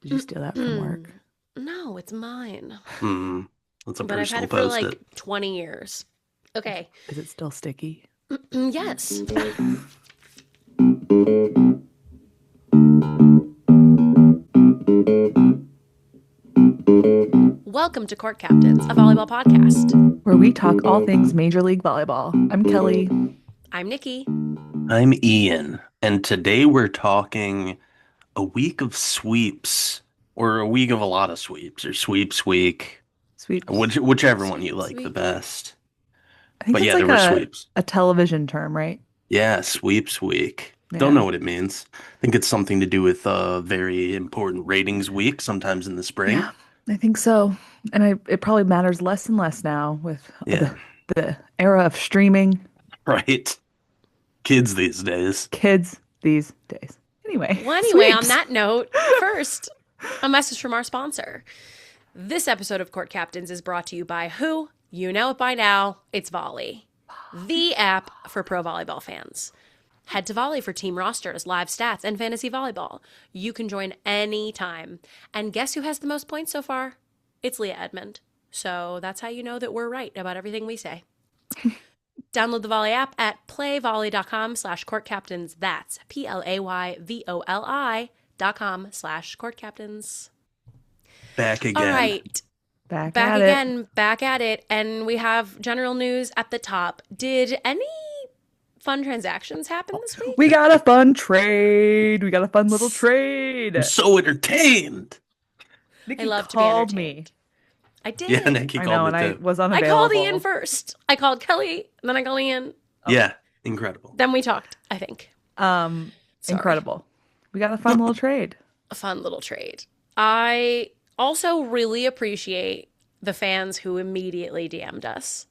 Did you steal that from work? No, it's mine. Hmm. That's a But I've had personal it for post-it. like 20 years. Okay. Is it still sticky? Yes. Welcome to Court Captains, a volleyball podcast. Where we talk all things Major League Volleyball. I'm Kelly. I'm Nikki. I'm Ian, and today we're talking a week of sweeps, or a week of a lot of sweeps, or sweeps week, Sweeps. whichever one you Sweeps like the week. best. I think But that's yeah, there like were a, sweeps. a television term, right? Yeah, sweeps week. Don't Yeah. know what it means. I think it's something to do with a very important ratings week, sometimes in the spring. Yeah, I think so. And it probably matters less and less now with Yeah, the era of streaming right. Kids these days. kids these days. Anyway, Well, anyway, on sweeps. that note, first, a message from our sponsor. This episode of Court Captains is brought to you by who? You know it by now. It's Volley, the app for pro volleyball fans. Head to Volley for team rosters, live stats, and fantasy volleyball. You can join anytime. And guess who has the most points so far? It's Leah Edmond. So that's how you know that we're right about everything we say. Download the Volley app at playvolley.com/courtcaptains. That's playvolley.com/courtcaptains. Back All again. right. Back Back at it. again, back at it. And we have general news at the top. Did any fun transactions happen this week? We got a fun trade. We got a fun little trade. I'm so entertained. Nikki I love to be called me. entertained. I did. Yeah, Nikki I called know, me and I too. was I unavailable. called Ian first. I called Kelly, and then I called Ian. Yeah, incredible. Then we talked, I think. Sorry. Incredible. We got a fun little trade. A fun little trade. I also really appreciate the fans who immediately DM'd us.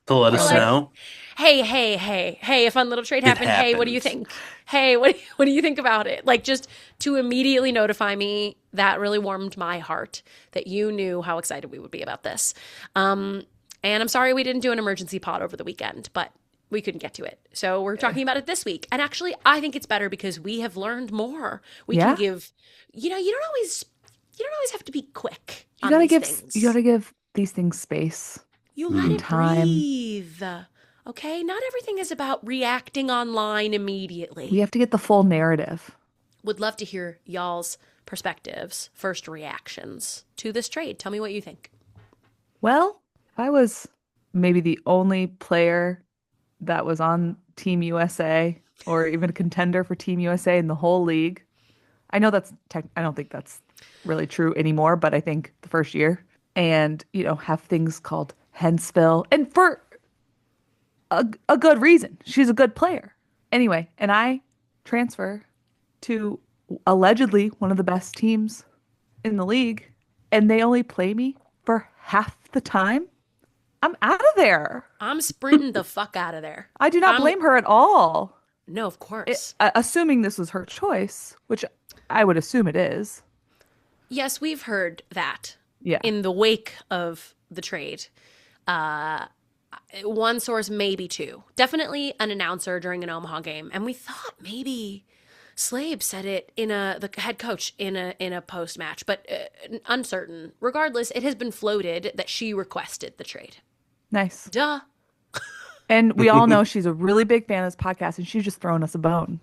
To let us Like, know. Hey, a fun little trade It happened. Hey, what do you happens. think? Hey, what do you think about it? Like, just to immediately notify me, that really warmed my heart that you knew how excited we would be about this. And I'm sorry we didn't do an emergency pod over the weekend, but we couldn't get to it. So we're talking about it this week. And actually, I think it's better because we have learned more. We Yeah. can give, you don't always have to be quick You on gotta these give things. you gotta give these things space. You let it Time. breathe. Okay? Not everything is about reacting online immediately. We have to get the full narrative. Would love to hear y'all's perspectives, first reactions to this trade. Tell me what you think. Well, if I was maybe the only player that was on Team USA or even a contender for Team USA in the whole league, I know I don't think that's really true anymore, but I think the first year and, have things called Hentzville and for a good reason. She's a good player. Anyway, and I transfer to allegedly one of the best teams in the league, and they only play me for half the time. I'm out of there. I'm sprinting the fuck out of there. I do not blame her at all. No, of course. Assuming this was her choice, which I would assume it is. Yes, we've heard that. Yeah. In the wake of the trade. One source, maybe two. Definitely an announcer during an Omaha game. And we thought maybe Slabe said it the head coach in a post match, but uncertain. Regardless, it has been floated that she requested the trade. Nice. Duh. And we all know she's a really big fan of this podcast, and she's just throwing us a bone.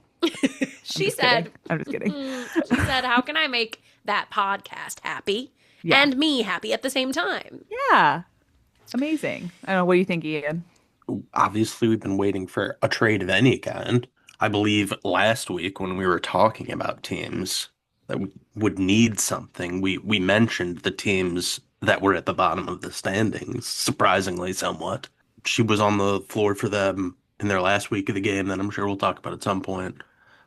She said, I'm just kidding. she said, how can I make that podcast happy Yeah. and me happy at the same time? Yeah. Amazing. I don't know. What do you think, Ian? Obviously, we've been waiting for a trade of any kind. I believe last week when we were talking about teams that would need something, we mentioned the teams that were at the bottom of the standings, surprisingly somewhat. She was on the floor for them in their last week of the game that I'm sure we'll talk about at some point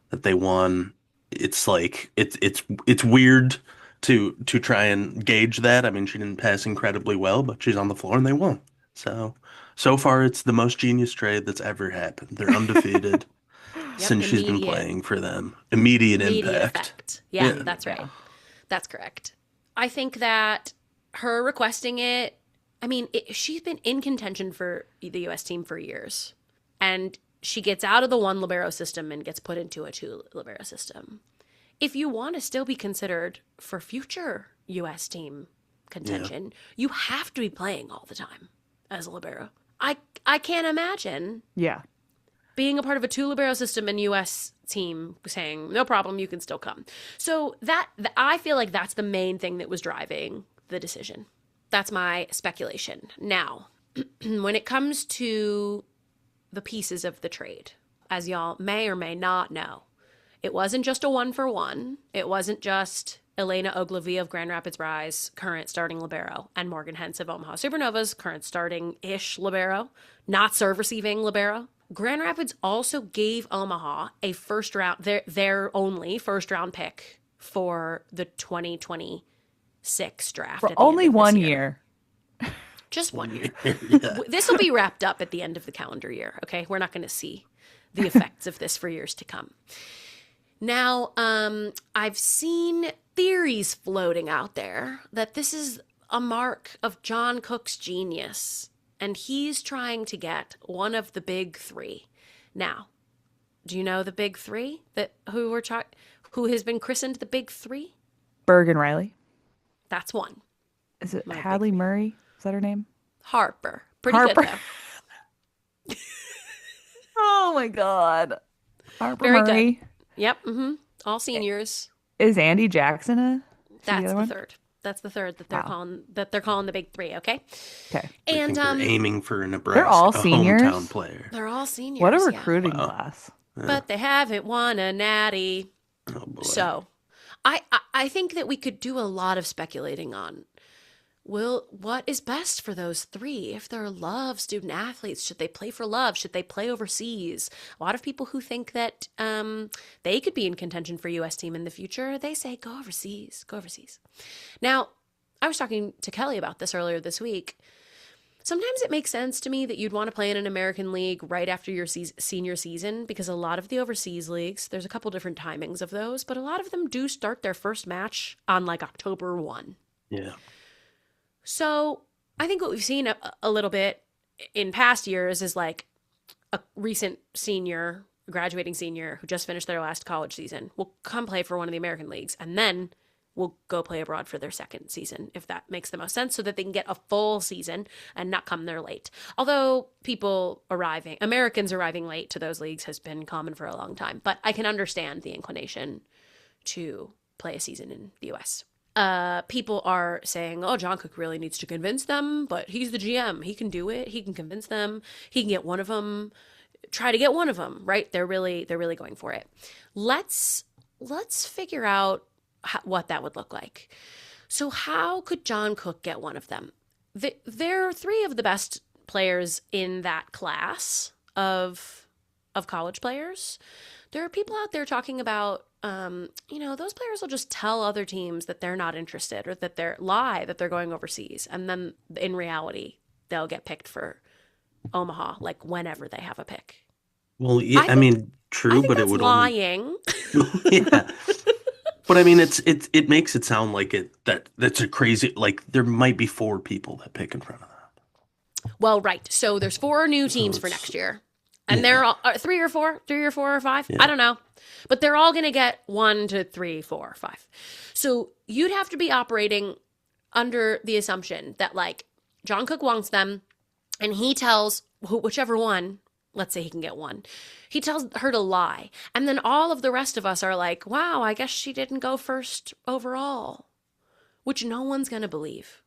that they won. It's like it's weird to try and gauge that. I mean, she didn't pass incredibly well, but she's on the floor and they won. So far it's the most genius trade that's ever happened. They're undefeated since she's been immediate. playing for them. Immediate impact. Effect. Yeah, Yeah. that's right. That's correct. I think that her requesting it, I mean, she's been in contention for the U.S. team for years. And she gets out of the one libero system and gets put into a two libero system. if you want to still be considered for future U.S. team Yeah. contention, you have to be playing all the time as a libero. I can't imagine Yeah. being a part of a two libero system and U.S. team saying no problem, you can still come. So I feel like that's the main thing that was driving the decision. That's my speculation. Now, when it comes to the pieces of the trade, as y'all may or may not know, it wasn't just a 1-for-1. It wasn't just Elena Ogilvie of Grand Rapids Rise, current starting libero, and Morgan Hentz of Omaha Supernovas, current starting-ish libero, not serve-receiving libero. Grand Rapids also gave Omaha a first round, their only first round pick for the 2026 draft For at the end only of this one year. year. Just 1 year. Yeah. This will be wrapped up at the end of the calendar year, okay? We're not going to see the effects of this for years to come. Now, I've seen theories floating out there that this is a mark of John Cook's genius, and he's trying to get one of the big three. Now, do you know the big three who has been christened the big three? Bergen Riley. That's one. Is it My big Hadley three. Murray? Is that her name? Harper. Pretty Harper. good, though. Oh my God. Harper Very Murray. good. Yep. All seniors. Is Andy Jackson That's other the one? third. That's the third that they're Wow. calling the big three. Okay. Okay. I And think they're aiming for a They're all Nebraska seniors? hometown player. they're all seniors. What a yeah. recruiting Wow. class. But they haven't won a natty. Oh boy. So, I think that we could do a lot of speculating on what is best for those three. If they're Love student athletes, should they play for Love? Should they play overseas? A lot of people who think that they could be in contention for U.S. team in the future, they say go overseas, go overseas. Now, I was talking to Kelly about this earlier this week. Sometimes it makes sense to me that you'd want to play in an American league right after your senior season, because a lot of the overseas leagues, there's a couple different timings of those, but a lot of them do start their first match on like October 1. Yeah. So I think what we've seen a little bit in past years is like a recent senior, graduating senior who just finished their last college season will come play for one of the American leagues and then will go play abroad for their second season, if that makes the most sense, so that they can get a full season and not come there late. Although Americans arriving late to those leagues has been common for a long time, but I can understand the inclination to play a season in the U.S. People are saying, oh, John Cook really needs to convince them, but he's the GM. He can do it. He can convince them. He can get one of them. Try to get one of them, right? They're really going for it. Let's figure out what that would look like. So how could John Cook get one of them? They're three of the best players in that class of college players. There are people out there talking about, those players will just tell other teams that they're not interested or that they're going overseas. And then in reality, they'll get picked for Omaha, like whenever they have a pick. Well, yeah, I mean, true, but it would lying. Yeah. But I mean, it makes it sound like that's a crazy, like there might be 4 people that pick in front of that. Well, right. So there's 4 new teams for next year. And they're all 3 or 4 or 5. Yeah. I don't know. But they're all going to get 1 to 3, 4, 5. So you'd have to be operating under the assumption that like John Cook wants them and he tells whichever one, let's say he can get 1, he tells her to lie. And then all of the rest of us are like, wow, I guess she didn't go first overall, which no one's going to believe.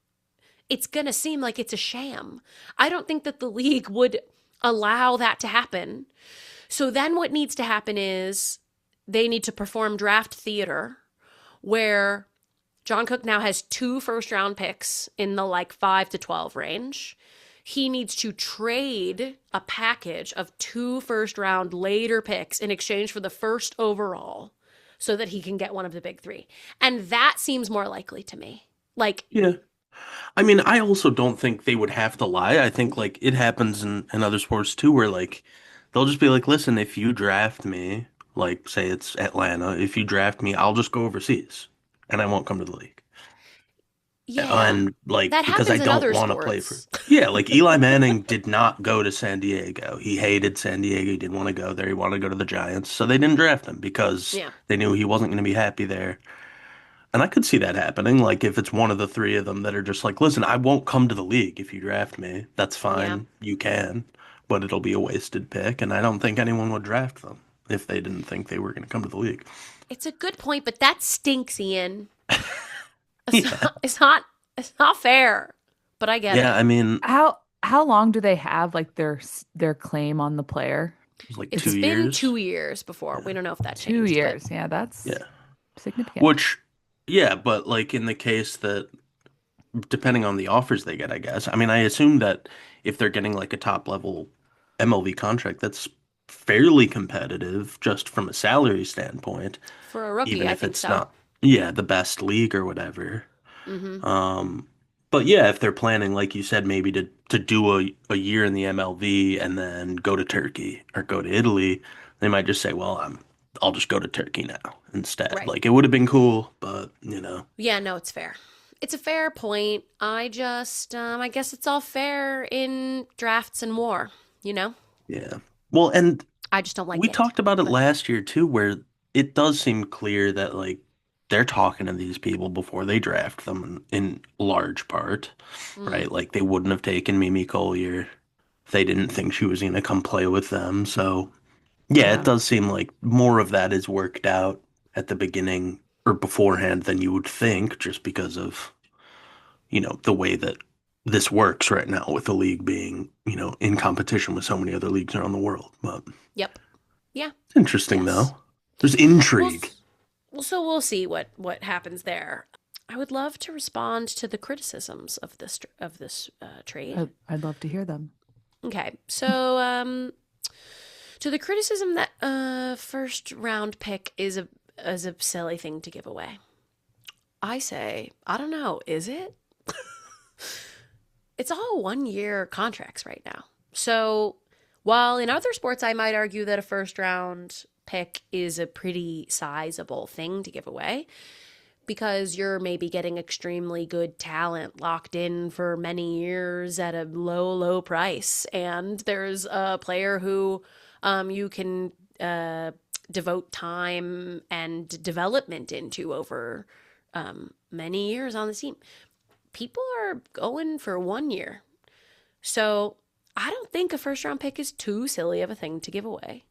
It's going to seem like it's a sham. I don't think that the league would allow that to happen. So then what needs to happen is they need to perform draft theater where John Cook now has 2 first-round picks in the like 5 to 12 range. He needs to trade a package of 2 first-round later picks in exchange for the first overall so that he can get one of the big 3. And that seems more likely to me. Like, Yeah. I mean, I also don't think they would have to lie. I think like it happens in other sports too, where like they'll just be like, listen, if you draft me, like say it's Atlanta, if you draft me, I'll just go overseas and I won't come to the league. Yeah. And like, That because I happens in don't other want to play for, sports. yeah, like Eli Manning did not go to San Diego. He hated San Diego. He didn't want to go there. He wanted to go to the Giants. So they didn't draft him because Yeah. they knew he wasn't going to be happy there. And I could see that happening. Like if it's one of the three of them that are just like, listen, I won't come to the league if you draft me. That's Yeah. fine. You can, but it'll be a wasted pick. And I don't think anyone would draft them if they didn't think they were going to come to the league. It's a good point, but that stinks, Ian. It's Yeah. not, it's not, it's not fair, but I get Yeah. it. I mean, it How long do they have like their claim on the player? was like It's two been years. 2 years before. We Yeah. don't know if that Two changed, but years. Yeah, that's Yeah. significant. Which, yeah, but like in the case that, depending on the offers they get, I guess. I mean, I assume that if they're getting like a top level MLB contract, that's fairly competitive just from a salary standpoint, for a rookie, even I if think it's so. not, yeah, the best league or whatever. Hmm. Um, but yeah, if they're planning, like you said, maybe to do a year in the MLB and then go to Turkey or go to Italy, they might just say, well, I'll just go to Turkey now instead. Right. Like it would have been cool, but you know, Yeah, no, it's fair. It's a fair point. I guess it's all fair in drafts and war, you know? yeah. Well, and I just don't like we it. talked about it But last year too, where it does seem clear that like they're talking to these people before they draft them in large part, mm, right? Like they wouldn't have taken Mimi Collier if they didn't think she was going to come play with them. So yeah, it Yeah. does seem like more of that is worked out at the beginning or beforehand than you would think, just because of, the way that this works right now with the league being, in competition with so many other leagues around the world. But yep. Yeah. it's interesting Yes. though. There's Well, intrigue. so we'll see what happens there. I would love to respond to the criticisms of this trade. I'd love to hear them. Okay, so to the criticism that first round pick is a silly thing to give away, I say I don't know. Is it? It's all 1 year contracts right now. So while in other sports I might argue that a first round pick is a pretty sizable thing to give away, because you're maybe getting extremely good talent locked in for many years at a low price. And there's a player who you can devote time and development into over many years on the team. People are going for 1 year. So I don't think a first round pick is too silly of a thing to give away.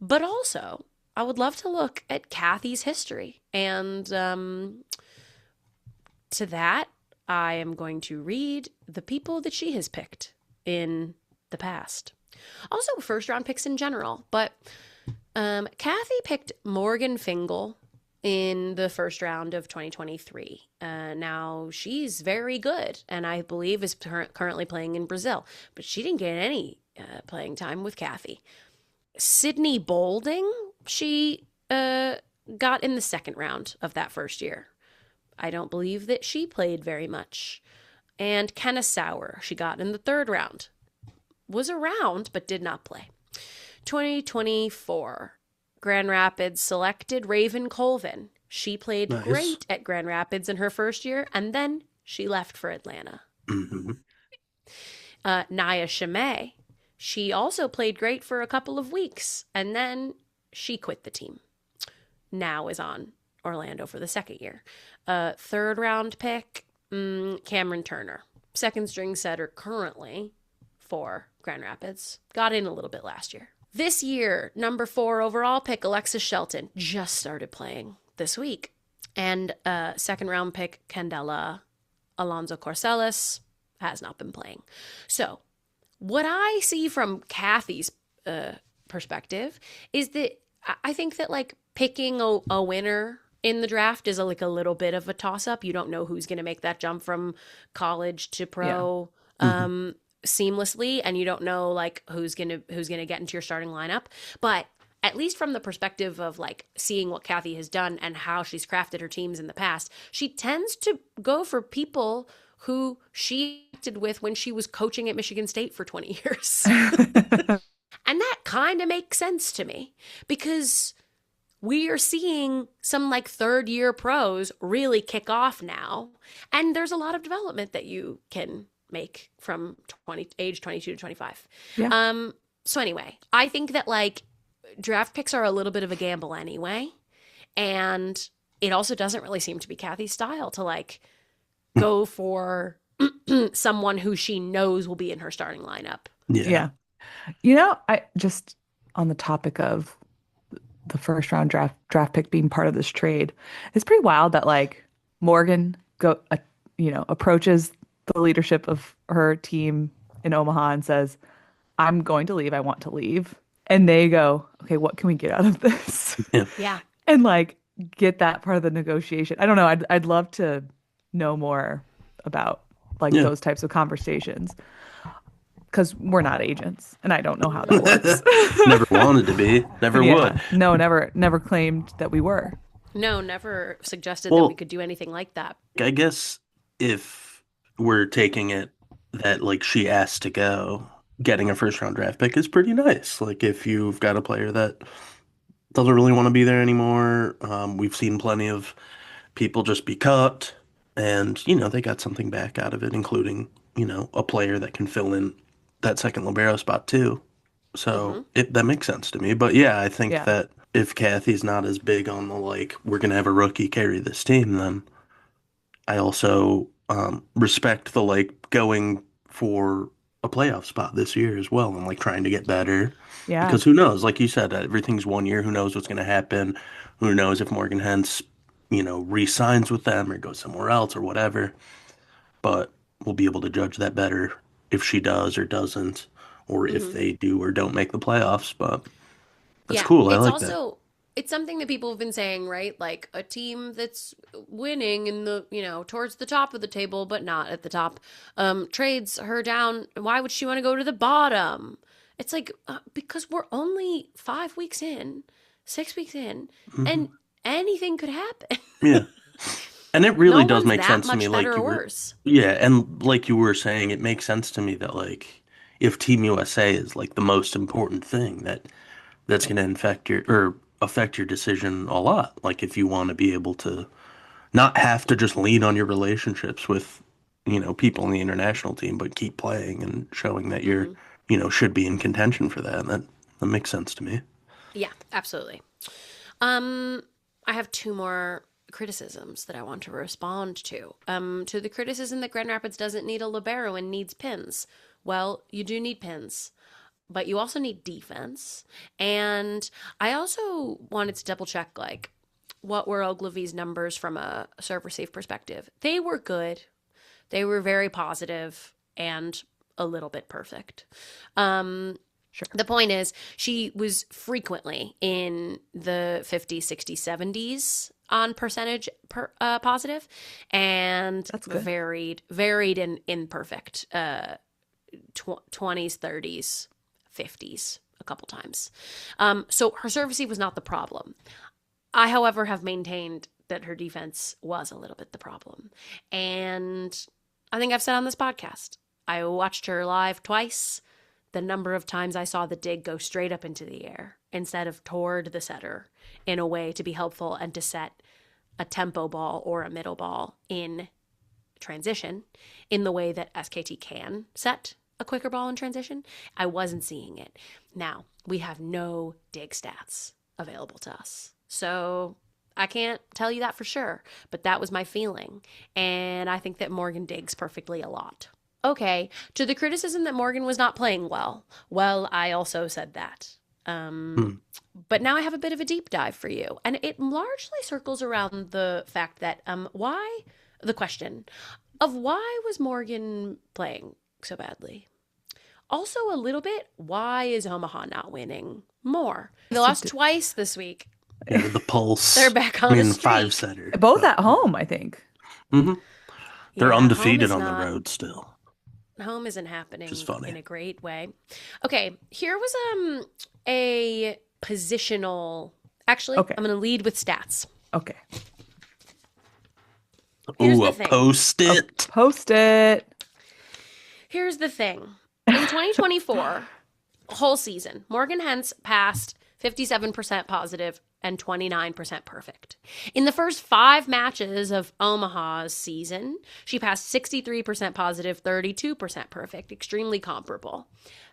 But also, I would love to look at Cathy's history. And to that, I am going to read the people that she has picked in the past. Also, first round picks in general. But Cathy picked Morgan Fingal in the first round of 2023. Now, she's very good, and I believe is currently playing in Brazil. But she didn't get any playing time with Cathy. Sydney Bolding, she got in the second round of that first year. I don't believe that she played very much. And Kenna Sauer, she got in the third round. Was around, but did not play. 2024, Grand Rapids selected Raven Colvin. She played Nice. great at Grand Rapids in her first year, and then she left for Atlanta. Hmm. Naya Shimei, she also played great for a couple of weeks, and then she quit the team. Now is on Orlando for the second year. Third round pick, Cameron Turner. Second string setter currently for Grand Rapids. Got in a little bit last year. This year, number 4 overall pick, Alexis Shelton, just started playing this week. And second round pick, Candela Alonso Corcelis, has not been playing. So what I see from Cathy's perspective is that I think that like picking a winner in the draft is like a little bit of a toss-up. You don't know who's going to make that jump from college to pro seamlessly, and you don't know like who's gonna get into your starting lineup. But at least from the perspective of like seeing what Cathy has done and how she's crafted her teams in the past, she tends to go for people who she acted with when she was coaching at Michigan State for 20 years. And that kind of makes sense to me, because we are seeing some like third year pros really kick off now. And there's a lot of development that you can make from age 22 to 25. Yeah. So anyway, I think that like draft picks are a little bit of a gamble anyway. And it also doesn't really seem to be Cathy's style to like go for someone who she knows will be in her starting lineup. Yeah. You know, I just on the topic of the first round draft pick being part of this trade, it's pretty wild that like Morgan approaches the leadership of her team in Omaha and says, "I'm going to leave. I want to leave." And they go, "Okay, what can we get out of this?" Yeah. Yeah. And like get that part of the negotiation. I don't know. I'd love to know more about like Yeah. those types of conversations because we're not agents and I don't know how that works. Never wanted to be. Never would. No, never claimed that we were. No, never suggested that Well, we could do anything like that. I guess if we're taking it that like she asked to go, getting a first round draft pick is pretty nice. Like if you've got a player that doesn't really want to be there anymore, we've seen plenty of people just be cut, and they got something back out of it, including a player that can fill in that second libero spot too. So that makes sense to me. But yeah, I think Yeah. that if Cathy's not as big on the like we're gonna have a rookie carry this team, then I also respect the like going for a playoff spot this year as well and like trying to get better. Yeah. Because who knows? Like you said, everything's 1 year. Who knows what's going to happen? Who knows if Morgan Hentz, re-signs with them or goes somewhere else or whatever. But we'll be able to judge that better if she does or doesn't, or if they do or don't make the playoffs. But that's cool. I It's like also it's something that people have been saying, right? Like a team that's winning in the, towards the top of the table, but not at the top, trades her down. Why would she want to go to the bottom? It's like, because we're only 5 weeks in, 6 weeks in, and anything could happen. Yeah. And it really No does one's make that sense to much me, like better you or were, worse. yeah, and like you were saying, it makes sense to me that like if Team USA is like the most important thing that's going to affect your decision a lot. Like if you want to be able to not have to just lean on your relationships with, people in the international team, but keep playing and showing that you're, should be in contention for that. That makes sense to me. Yeah, absolutely. I have two more criticisms that I want to respond to. To the criticism that Grand Rapids doesn't need a libero and needs pins. Well, you do need pins, but you also need defense. And I also wanted to double check, like, what were Ogilvy's numbers from a serve receive perspective? They were good. They were very positive and a little bit perfect. Sure. The point is, she was frequently in the 50s, 60s, 70s on percentage positive, and That's good. varied and imperfect 20s, 30s, 50s a couple times. So her serve receive was not the problem. I, however, have maintained that her defense was a little bit the problem. And I think I've said on this podcast, I watched her live twice. The number of times I saw the dig go straight up into the air instead of toward the setter in a way to be helpful and to set a tempo ball or a middle ball in transition in the way that SKT can set a quicker ball in transition, I wasn't seeing it. Now, we have no dig stats available to us. So I can't tell you that for sure, but that was my feeling. And I think that Morgan digs perfectly a lot. Okay, to the criticism that Morgan was not playing well. Well, I also said that. But now I have a bit of a deep dive for you. And it largely circles around the fact that the question of why was Morgan playing so badly? Also a little bit, why is Omaha not winning more? They lost twice this week. Yeah, the pulse. They're back on a streak. 5-setter. Both at home, I think. They're Yeah, undefeated home on is the not- road still. Home isn't happening Which is funny. in a great way. Okay, here was a positional. Actually, Okay. I'm going to lead with stats. Okay. Here's Ooh, the a thing. post-it. Post it. Here's the thing. In 2024, whole season, Morgan Hentz passed 57% positive and 29% perfect. In the first 5 matches of Omaha's season, she passed 63% positive, 32% perfect, extremely comparable.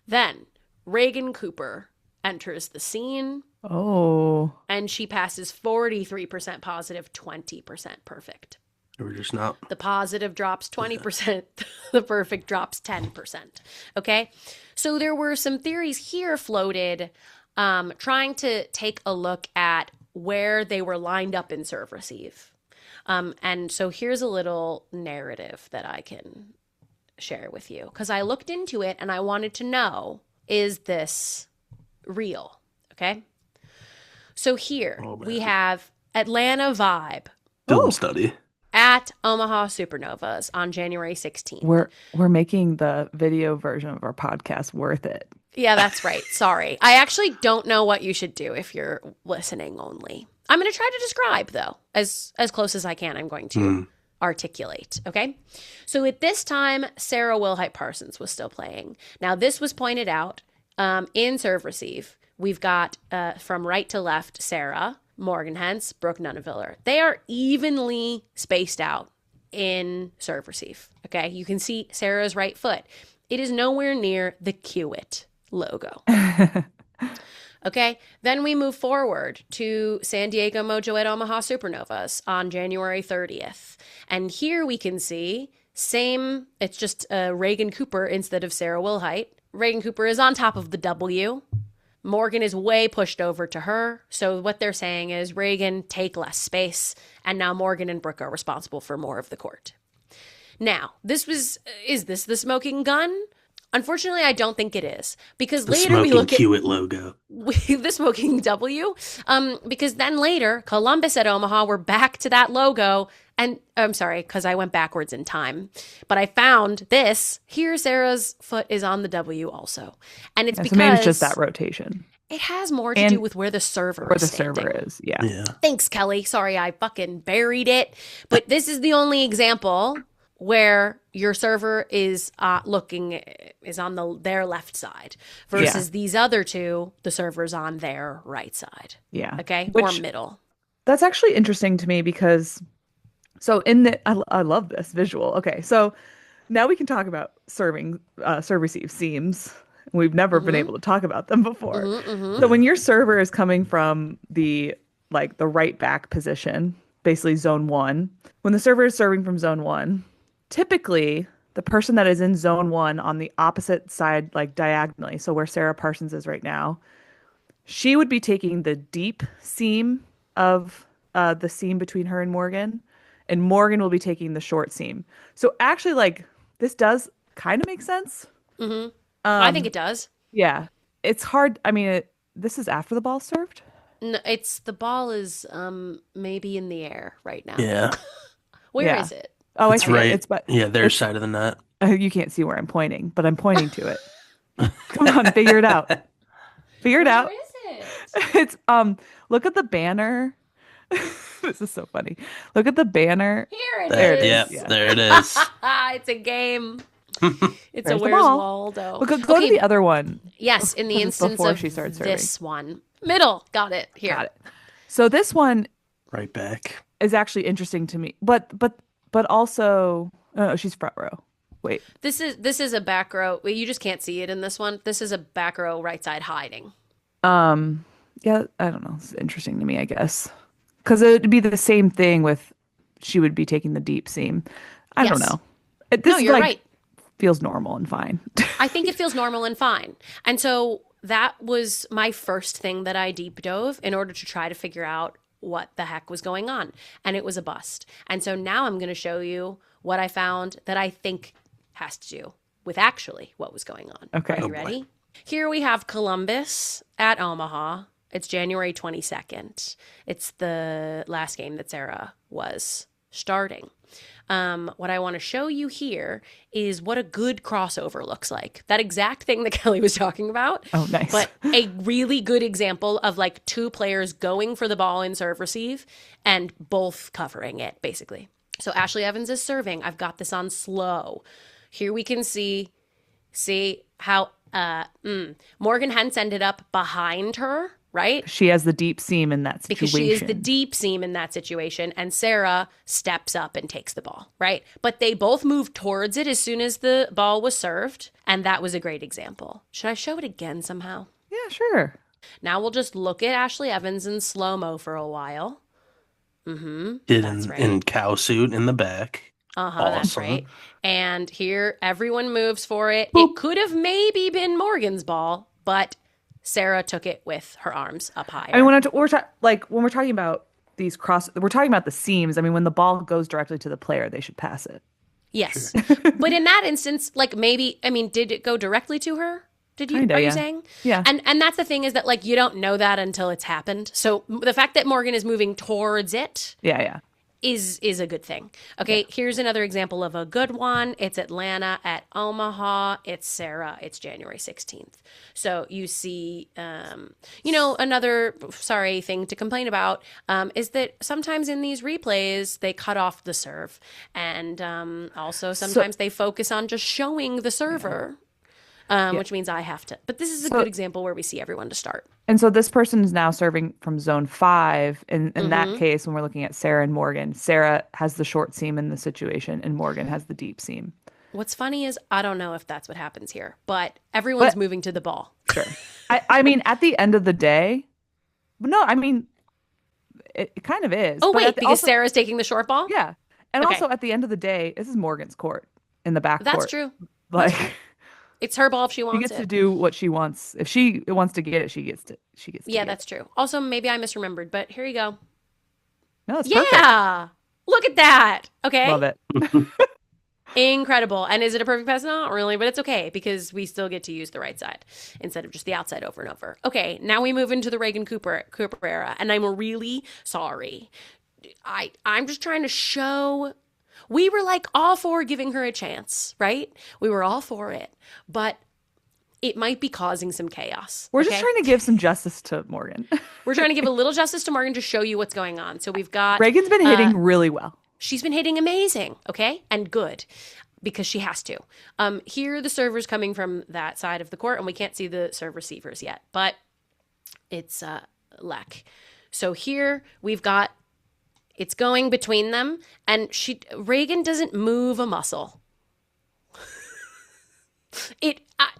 Then Reagan Cooper enters the scene. Oh. And she passes 43% positive, 20% perfect. We're just not. The positive drops 20%, the perfect drops 10%. Okay? So there were some theories here floated trying to take a look at where they were lined up in serve receive. And so here's a little narrative that I can share with you because I looked into it and I wanted to know, is this real? Okay? So here we have Atlanta Vibe. Film study. At Omaha Supernovas on January 16th. We're making the video version of our podcast worth it. Yeah, that's right. Sorry. I actually don't know what you should do if you're listening only. I'm going to try to describe, though, as close as I can. I'm going to articulate, okay? So at this time, Sarah Wilhite Parsons was still playing. Now, this was pointed out in serve receive. We've got from right to left, Sarah, Morgan Hentz, Brooke Nunaviller. They are evenly spaced out in serve receive, okay? You can see Sarah's right foot. It is nowhere near the Kiewit logo. Okay, then we move forward to San Diego Mojo at Omaha Supernovas on January 30th. And here we can see it's just Reagan Cooper instead of Sarah Wilhite. Reagan Cooper is on top of the W. Morgan is way pushed over to her. So what they're saying is, Reagan, take less space. And now Morgan and Brooke are responsible for more of the court. Now, is this the smoking gun? Unfortunately, I don't think it is. Because later we look at the smoking Kiewit logo. The smoking W. Because then later, Columbus at Omaha were back to that logo. And I'm sorry, because I went backwards in time. But I found this. Here, Sarah's foot is on the W also. And it's because... So maybe it's just that rotation. It has more to do with where the server is standing. Server is, yeah. Thanks, Kelly. Sorry, I fucking buried it. But this is the only example where your server is on their left side versus these other two, the server's on their right side. Yeah. Okay? Or middle. That's actually interesting to me because... So I love this visual. Okay, so now we can talk about serve receive seams. We've never been able to talk about them before. So when your server is coming from the right back position, basically zone 1, when the server is serving from zone 1, typically the person that is in zone 1 on the opposite side, like diagonally, so where Sarah Parsons is right now, she would be taking the deep seam of the seam between her and Morgan. And Morgan will be taking the short seam. So actually, this does kind of make sense. Mm-hmm. I think it does. Yeah. It's hard. I mean, this is after the ball served? No, the ball is maybe in the air right now. Yeah. Where is it? Oh, it's I see right. It's their side of the net. You can't see where I'm pointing, but I'm pointing to it. Come on, figure it out. Figure it out. Where is it? It's look at the banner. This is so funny. Look at the banner. Here it is. Yep, yeah. There it is. It's a game. It's There's a Where's Waldo. Go to the other one. Yes, in the instance of she started serving. This one. Middle. Got it. Here. Got it. So this one right back is actually interesting to me. But also she's front row. Wait. This is a back row. You just can't see it in this one. This is a back row right side hiding. Yeah, I don't know. It's interesting to me, I guess. Because it would be the same thing with she would be taking the deep seam. I don't know. No, you're right. Feels normal and fine. I think it feels normal and fine. And so that was my first thing that I deep dove in order to try to figure out what the heck was going on. And it was a bust. And so now I'm going to show you what I found that I think has to do with actually what was going on. Okay. Are you ready? Here we have Columbus at Omaha. It's January 22nd. It's the last game that Sarah was starting. What I want to show you here is what a good crossover looks like. That exact thing that Kelly was talking about. Oh, nice. But a really good example of two players going for the ball in serve receive and both covering it, basically. So Ashley Evans is serving. I've got this on slow. Here we can see how Morgan Hentz ended up behind her right? She has the deep seam in that Because situation. she is the deep seam in that situation, and Sarah steps up and takes the ball, right? But they both moved towards it as soon as the ball was served, and that was a great example. Should I show it again somehow? Yeah, sure. Now we'll just look at Ashley Evans in slow-mo for a while. Kid That's in right. cow suit in the back. That's Awesome. right. And here, everyone moves for it. Boop. It could have maybe been Morgan's ball, but Sarah took it with her arms up higher. I mean, when we're talking about these we're talking about the seams. I mean, when the ball goes directly to the player, they should pass it. Yes. But in that instance, like maybe, I mean, did it go directly to her? Kinda, Are you yeah. saying? Yeah. And that's the thing is that like you don't know that until it's happened. So the fact that Morgan is moving towards it Yeah. is a good thing. Okay, here's another example of a good one. It's Atlanta at Omaha. It's Sarah. It's January 16th. So you see, another thing to complain about is that sometimes in these replays they cut off the serve, and also sometimes they focus on just showing the server. Which means I have to. But this is a good example where we see everyone to start. And so this person is now serving from zone 5. In Mm-hmm. that case, when we're looking at Sarah and Morgan, Sarah has the short seam in the situation, and Morgan has the deep seam. What's funny is I don't know if that's what happens here, but everyone's moving to the ball. Sure. I mean, at the end of the day, no, I mean, it kind of is. Oh, But wait, because Sarah's taking the short ball? Yeah. And Okay. also at the end of the day, this is Morgan's court in the back That's court. true. Like, It's her ball if she she wants gets to it. do what she wants. If she wants to get it, she gets to Yeah, get it. that's true. Also, maybe I misremembered, but here you go. No, it's perfect. Yeah. Look at that. Okay. Love it. Incredible. And is it a perfect pass? Not really, but it's okay because we still get to use the right side instead of just the outside over and over. Okay, now we move into the Reagan Cooper era, and I'm really sorry. I'm just trying to show we were like all for giving her a chance, right? We were all for it, but it might be causing some chaos. We're okay? just trying to give some justice to Morgan. We're trying to give a little justice to Morgan to show you what's going on. So we've got Reagan's been hitting really well. she's been hitting amazing, okay? And good, because she has to. Here, the server's coming from that side of the court, and we can't see the serve receivers yet, but it's Leck. So here, we've got, it's going between them, and Reagan doesn't move a muscle.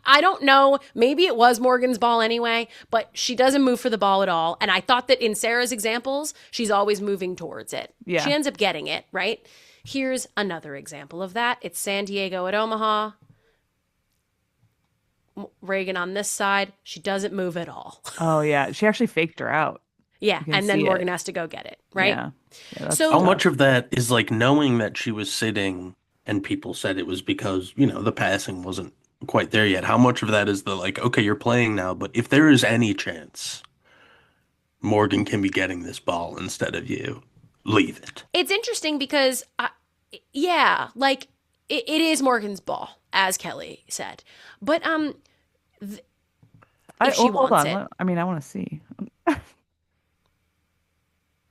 I don't know, maybe it was Morgan's ball anyway, but she doesn't move for the ball at all. And I thought that in Sarah's examples, she's always moving towards it. Yeah. She ends up getting it, right? Here's another example of that. It's San Diego at Omaha. Reagan on this side, she doesn't move at all. Oh, yeah. She actually faked her out. Yeah, can and then see Morgan it. has to go get it, right? Yeah. That's So- How tough. much of that is like knowing that she was sitting and people said it was because, the passing wasn't quite there yet? How much of that is the like, okay, you're playing now, but if there is any chance Morgan can be getting this ball instead of you, leave it. It's interesting because, it is Morgan's ball, as Kelly said. But if she hold wants on. it. I mean, I want to see.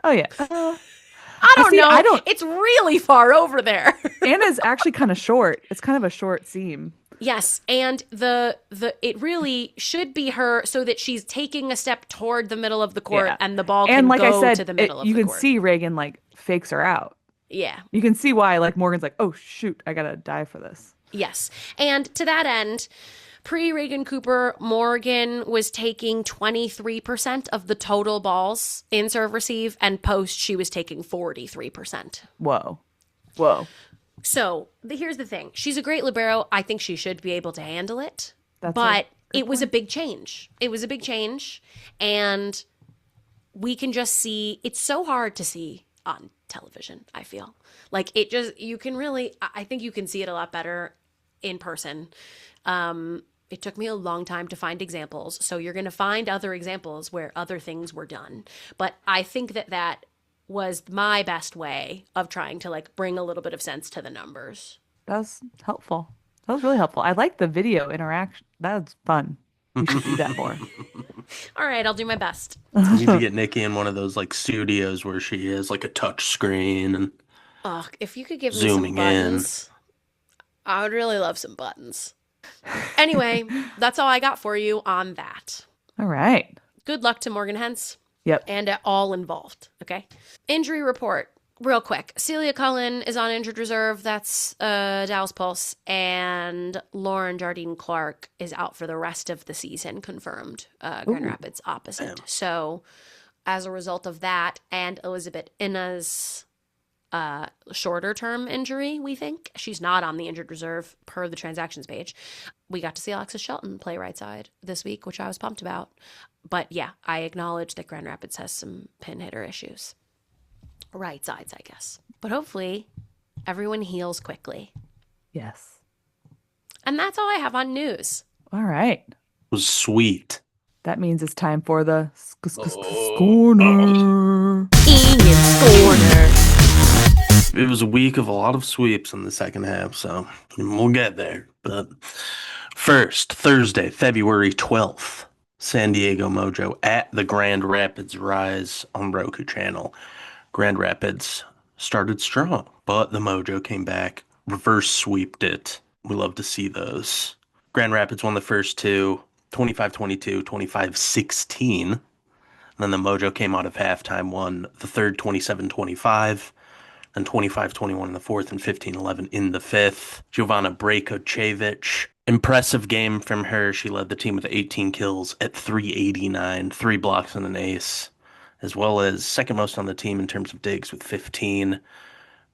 Oh, yeah. I don't know. It's really far over there. Anna's actually kind of short. It's kind of a short seam. Yes, and it really should be her so that she's taking a step toward the middle of the court, Yeah. and the ball And can like go I said, to the middle of you the can court. see Reagan like fakes her out. Yeah. You can see why like Morgan's like, oh shoot, I gotta die for this. Yes. And to that end, pre-Reagan Cooper, Morgan was taking 23% of the total balls in serve receive, and post she was taking 43%. Whoa. So here's the thing. She's a great libero. I think she should be able to handle it. That's But it was a big change. It was a big change. And we can just see, it's so hard to see on television, I feel. Like you can really, I think you can see it a lot better in person. It took me a long time to find examples. So you're going to find other examples where other things were done. But I think that was my best way of trying to like bring a little bit of sense to the numbers. That was helpful. That was really helpful. I like the video interaction. That was fun. We should do that more. All right, I'll do my best. You need to get Nikki in one of those like studios where she is like a touch screen and Ugh, if you could give me Zooming some in. buttons, I would really love some buttons. Anyway, that's all I got for you on that. All right. Good luck to Morgan Hentz Yep. and all involved. Okay. Injury report. Real quick. Celia Cullen is on injured reserve. That's Dallas Pulse. And Lauren Jardine Clark is out for the rest of the season, confirmed. Grand Rapids opposite. Damn. So as a result of that and Elizabeth Inna's shorter term injury, we think. She's not on the injured reserve per the transactions page. We got to see Alexis Shelton play right side this week, which I was pumped about. But yeah, I acknowledge that Grand Rapids has some pin hitter issues. Right sides, I guess. But hopefully everyone heals quickly. Yes. And that's all I have on news. All right. It was sweet. That means it's time for the Scorner. Ian's Corner. It was a week of a lot of sweeps in the second half, so we'll get there. But first, Thursday, February 12th, San Diego Mojo at the Grand Rapids Rise on Roku channel. Grand Rapids started strong, but the Mojo came back, reverse sweeped it. We love to see those. Grand Rapids won the first two, 25-22, 25-16. Then the Mojo came out of halftime, won the third 27-25, then 25-21 in the fourth and 15-11 in the fifth. Giovanna Brajkovic, impressive game from her. She led the team with 18 kills at 389, 3 blocks and an ace, as well as second most on the team in terms of digs with 15.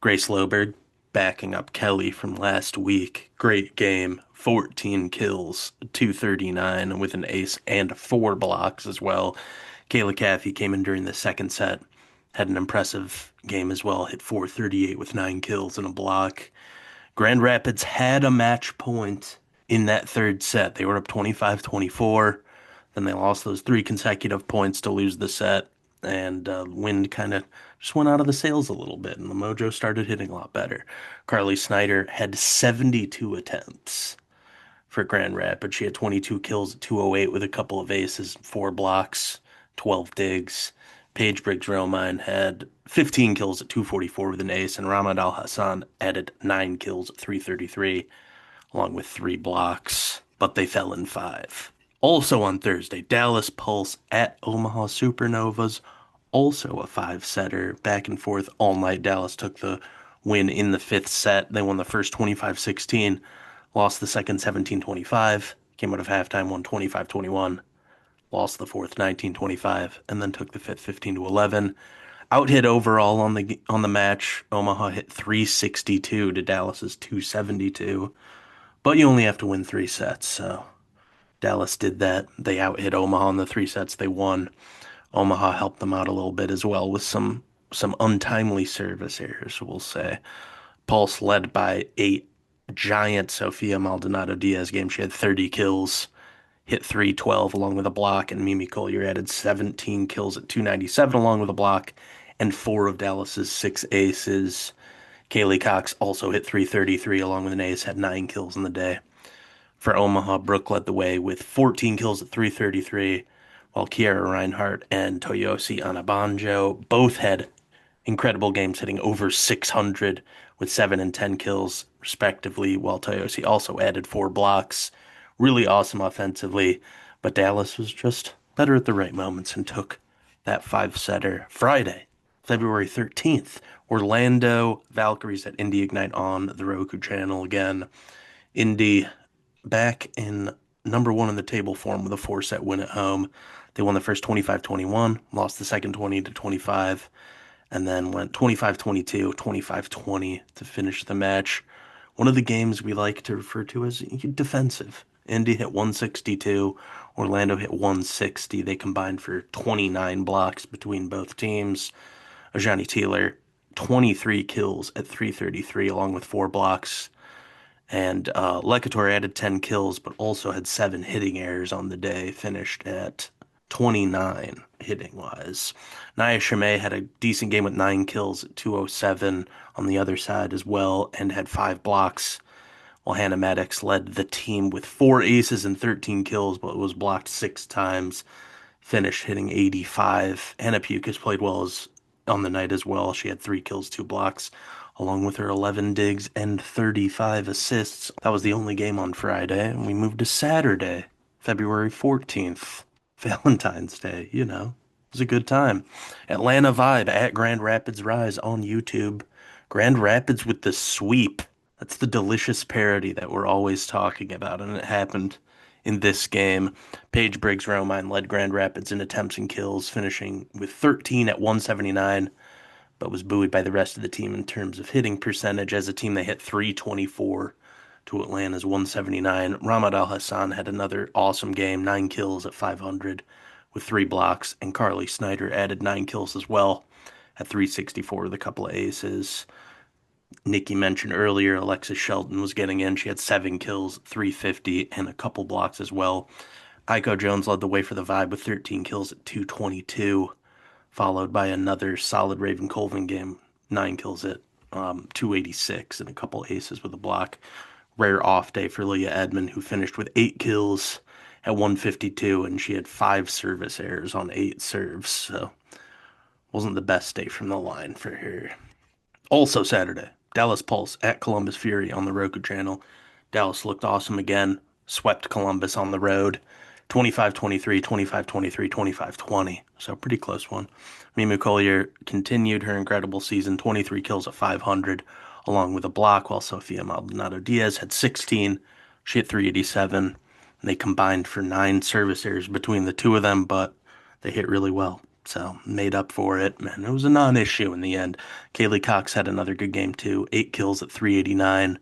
Grace Loberg backing up Kelly from last week. Great game. 14 kills, 239 with an ace and 4 blocks as well. Kayla Cathy came in during the second set. Had an impressive game as well. Hit 438 with 9 kills and a block. Grand Rapids had a match point in that third set. They were up 25-24. Then they lost those 3 consecutive points to lose the set. And wind kind of just went out of the sails a little bit, and the Mojo started hitting a lot better. Carly Snyder had 72 attempts for Grand Rapids. She had 22 kills at 208 with a couple of aces, 4 blocks, 12 digs. Paige Briggs-Romine had 15 kills at 244 with an ace, and Ramad Al-Hassan added 9 kills at 333, along with 3 blocks, but they fell in 5. Also on Thursday, Dallas Pulse at Omaha Supernovas, also a 5-setter, back and forth all night. Dallas took the win in the 5th set. They won the first 25-16, lost the second 17-25, came out of halftime, won 25-21, lost the fourth 19-25, and then took the 5th 15-11. Out-hit overall on the match. Omaha hit 362 to Dallas's 272, but you only have to win 3 sets, so Dallas did that. They out-hit Omaha in the 3 sets they won. Omaha helped them out a little bit as well with some untimely service errors, we'll say. Pulse led by 8. Giant Sofia Maldonado-Diaz game. She had 30 kills, hit 312 along with a block, and Mimi Collier added 17 kills at 297 along with a block, and 4 of Dallas's 6 aces. Kaylee Cox also hit 333 along with an ace, had 9 kills in the day. For Omaha, Brooke led the way with 14 kills at 333, while Kiara Reinhardt and Toyosi Anabanjo both had incredible games, hitting over 600 with 7 and 10 kills, respectively, while Toyosi also added 4 blocks. Really awesome offensively, but Dallas was just better at the right moments and took that 5-setter. Friday, February 13th, Orlando Valkyries at Indy Ignite on the Roku channel again. Indy back in number 1 in the table form with a 4-set win at home. They won the first 25-21, lost the second 20-25, and then went 25-22, 25-20 to finish the match. One of the games we like to refer to as defensive. Indy hit 162, Orlando hit 160. They combined for 29 blocks between both teams. Ajani Taylor, 23 kills at 333, along with 4 blocks. And Lekator added 10 kills, but also had 7 hitting errors on the day, finished at 29 hitting-wise. Naya Shimei had a decent game with 9 kills at 207 on the other side as well, and had 5 blocks, while Hannah Maddox led the team with 4 aces and 13 kills, but was blocked 6 times, finished hitting 85. Hannah Pukas played well on the night as well. She had 3 kills, 2 blocks, along with her 11 digs and 35 assists. That was the only game on Friday, and we moved to Saturday, February 14th. Valentine's Day, it was a good time. Atlanta Vibe at Grand Rapids Rise on YouTube. Grand Rapids with the sweep. That's the delicious parody that we're always talking about, and it happened in this game. Paige Briggs Romine led Grand Rapids in attempts and kills, finishing with 13 at 179, but was buoyed by the rest of the team in terms of hitting percentage. As a team, they hit 324 to Atlanta's 179. Ramad Al Hassan had another awesome game, 9 kills at 500 with 3 blocks, and Carly Snyder added 9 kills as well at 364 with a couple of aces. Nikki mentioned earlier, Alexis Shelton was getting in. She had 7 kills, 350, and a couple blocks as well. Aiko Jones led the way for the Vibe with 13 kills at 222, followed by another solid Raven Colvin game, 9 kills at 286, and a couple aces with a block. Rare off day for Leah Edmond, who finished with 8 kills at 152, and she had 5 service errors on 8 serves, so wasn't the best day from the line for her. Also Saturday, Dallas Pulse at Columbus Fury on the Roku channel. Dallas looked awesome again, swept Columbus on the road, 25-23, 25-23, 25-20, so pretty close one. Mimu Collier continued her incredible season, 23 kills at 500, along with a block, while Sofia Maldonado Diaz had 16. She hit 387, and they combined for 9 service errors between the two of them, but they hit really well. So made up for it, man. It was a non-issue in the end. Kaylee Cox had another good game too, 8 kills at 389.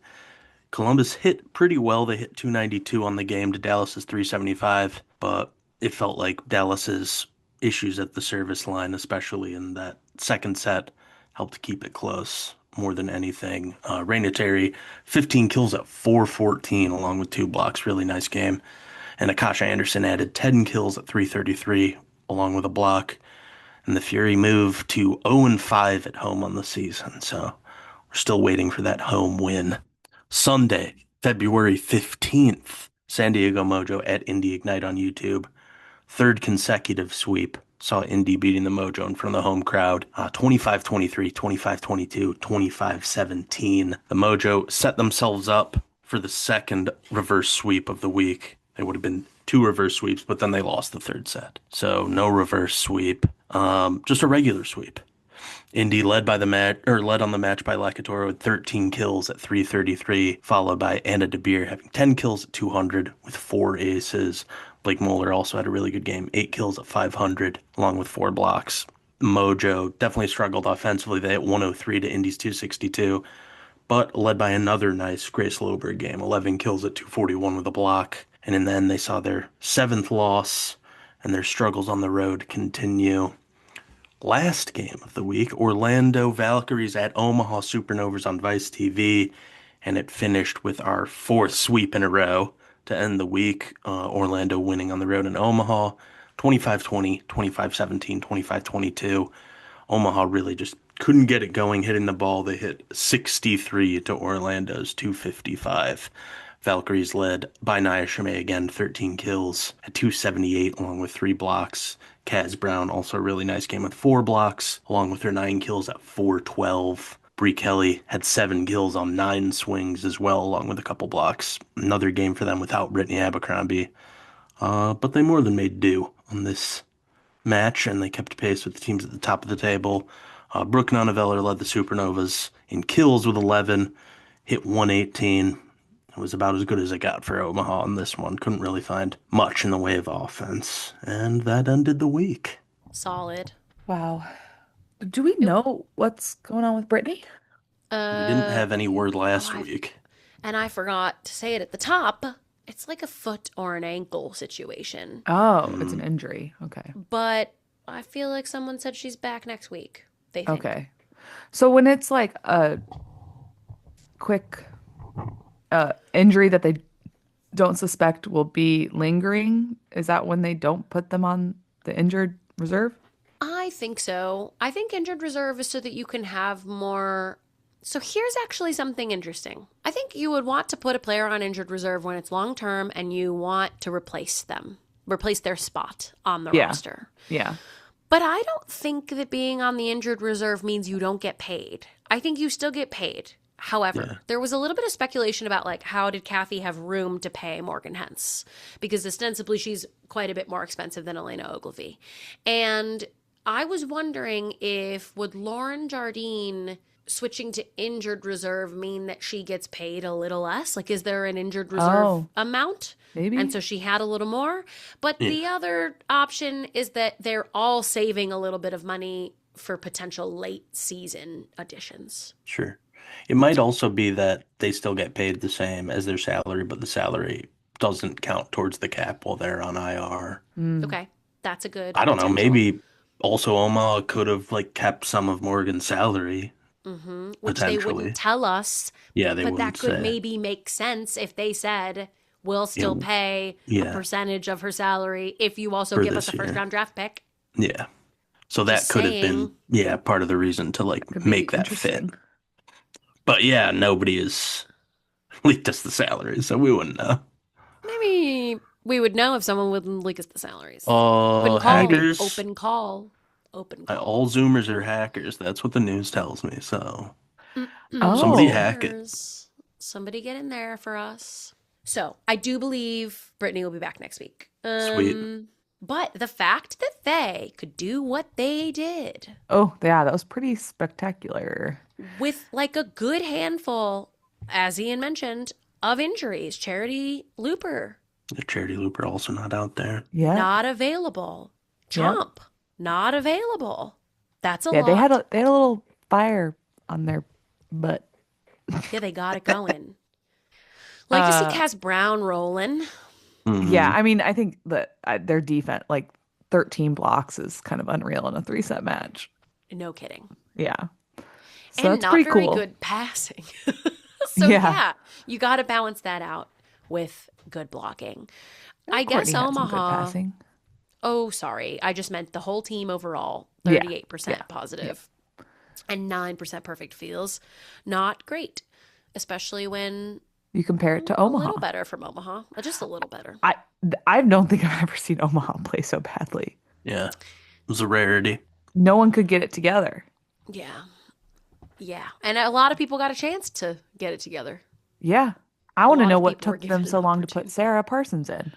Columbus hit pretty well. They hit 292 on the game to Dallas's 375, but it felt like Dallas's issues at the service line, especially in that second set, helped keep it close more than anything. Raina Terry, 15 kills at 414, along with 2 blocks. Really nice game. And Akasha Anderson added 10 kills at 333, along with a block. And the Fury moved to 0-5 at home on the season. So we're still waiting for that home win. Sunday, February 15th, San Diego Mojo at Indy Ignite on YouTube. Third consecutive sweep. Saw Indy beating the Mojo in front of the home crowd. 25-23, 25-22, 25-17. The Mojo set themselves up for the second reverse sweep of the week. They would have been 2 reverse sweeps, but then they lost the third set. So no reverse sweep, just a regular sweep. Indy led on the match by Lacatoro with 13 kills at 333, followed by Anna DeBeer having 10 kills at 200 with 4 aces. Blake Moeller also had a really good game, 8 kills at 500, along with 4 blocks. Mojo definitely struggled offensively. They hit 103 to Indy's 262, but led by another nice Grace Loberg game, 11 kills at 241 with a block. And in the end, they saw their 7th loss, and their struggles on the road continue. Last game of the week, Orlando Valkyries at Omaha Supernovas on Vice TV, and it finished with our 4th sweep in a row to end the week. Orlando winning on the road in Omaha, 25-20, 25-17, 25-22. Omaha really just couldn't get it going hitting the ball. They hit 63 to Orlando's 255. Valkyries led by Nia Shimei again, 13 kills at 278, along with 3 blocks. Kaz Brown, also a really nice game with 4 blocks, along with her 9 kills at 412. Bree Kelly had 7 kills on 9 swings as well, along with a couple blocks. Another game for them without Brittany Abercrombie. But they more than made do on this match, and they kept pace with the teams at the top of the table. Brooke Nonneveller led the Supernovas in kills with 11, hit 118. It was about as good as it got for Omaha on this one. Couldn't really find much in the way of offense. And that ended the week. Solid. Wow. Do we know what's going on with Brittany? We didn't have any word last week. And I forgot to say it at the top. It's like a foot or an ankle situation. Oh, it's an injury. Okay. But I feel like someone said she's back next week. They think. Okay. So when it's like a quick injury that they don't suspect will be lingering, is that when they don't put them on the injured reserve? I think so. I think injured reserve is so that you can have more. So here's actually something interesting. I think you would want to put a player on injured reserve when it's long term and you want to replace their spot on the roster. Yeah. But I don't think that being on the injured reserve means you don't get paid. I think you still get paid. However, Yeah, there was a little bit of speculation about like how did Cathy have room to pay Morgan Hentz? Because ostensibly she's quite a bit more expensive than Elena Ogilvy. And I was wondering if would Lauren Jardine switching to injured reserve mean that she gets paid a little less? Like is there an injured reserve Oh, amount? And maybe. so she had a little more. But yeah, the other option is that they're all saving a little bit of money for potential late season additions. sure. It might also be that they still get paid the same as their salary, but the salary doesn't count towards the cap while they're on IR. Mm. Okay, that's a good I don't know. potential. Maybe also Omaha could have like kept some of Morgan's salary Which they wouldn't potentially. tell us, Yeah, they but that wouldn't could say. maybe make sense if they said, we'll Yeah, still pay a yeah, percentage of her salary if you also for give us a this first year. round draft pick. Yeah. So Just that could have been, saying. yeah, part of the reason to like Could be make that fit. interesting. But yeah, nobody has leaked us the salary, so we wouldn't know. Maybe we would know if someone would leak us the salaries. Open call. Hackers. Open call. Open call. All Zoomers are hackers. That's what the news tells me. So somebody Oh, hack it. Zoomers. Somebody get in there for us. So I do believe Brittany will be back next week. Sweet. But the fact that they could do what they did oh, yeah, that was pretty spectacular. with like a good handful, as Ian mentioned, of injuries. Charity Looper, The Charity Looper also not out there. Yeah. not available. Yeah. Chomp, not available. That's a Yeah, lot. they had a little fire on their butt. Yeah, they got it going. Like to see Uh, Cass Brown rolling. yeah, Hmm. I mean, I think that their defense, like 13 blocks, is kind of unreal in a three-set match. No kidding. Yeah. So And that's not pretty very cool. good passing. So Yeah. yeah, you got to balance that out with good blocking. I guess Courtney had some good Omaha. passing. Oh, sorry. I just meant the whole team overall. Yeah. 38% Yeah. positive and 9% perfect feels not great, especially when You compare it to a little Omaha. better from Omaha, just a little better. I don't think I've ever seen Omaha play so badly. Yeah. It was a rarity. No one could get it together. Yeah. Yeah. And a lot of people got a chance to get it together. Yeah. I A want to lot know of what people were took given them an so long to put opportunity. Sarah Parsons in.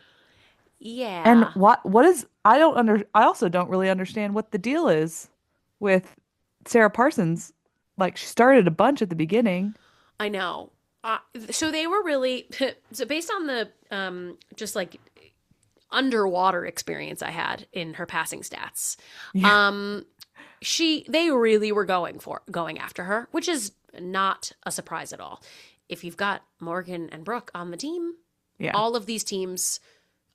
And Yeah. what is I also don't really understand what the deal is with Sarah Parsons. Like she started a bunch at the beginning. I know. So they were really so based on the just like underwater experience I had in her passing stats. Yeah. They really were going after her, which is not a surprise at all. If you've got Morgan and Brooke on the team, Yeah. all of these teams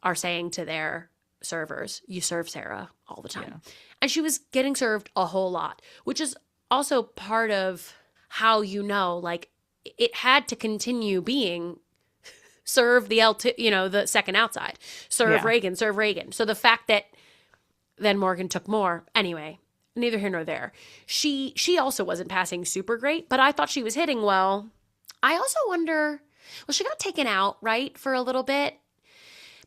are saying to their servers, you serve Sarah all the time. And she was getting served a whole lot, which is also part of how like it had to continue being serve the L2, the second outside. Serve Yeah. Reagan, serve Reagan. So the fact that then Morgan took more. Anyway, neither here nor there. She also wasn't passing super great, but I thought she was hitting well. I also wonder, well, she got taken out, right, for a little bit,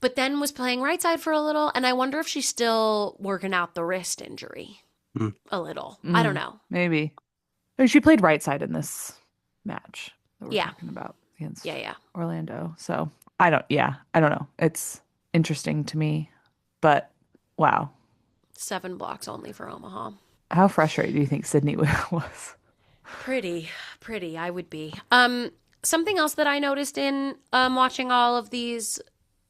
but then was playing right side for a little, and I wonder if she's still working out the wrist injury Hmm. a little. I don't know. Maybe. I mean, she played right side in this match that we're Yeah. talking about against Yeah. Orlando. So I don't know. It's interesting to me, but wow. 7 blocks only for Omaha. How frustrated do you think Sydney was? Pretty, I would be. Something else that I noticed in watching all of these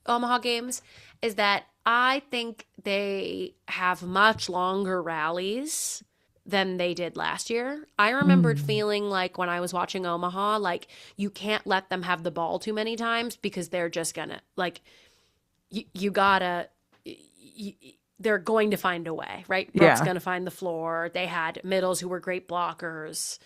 Omaha games is that I think they have much longer rallies than they did last year. I remembered feeling like when I was watching Omaha, like you can't let them have the ball too many times because they're just gonna like you gotta. They're going to find a way, right? Brooke's Yeah. going to find the floor. They had middles who were great blockers.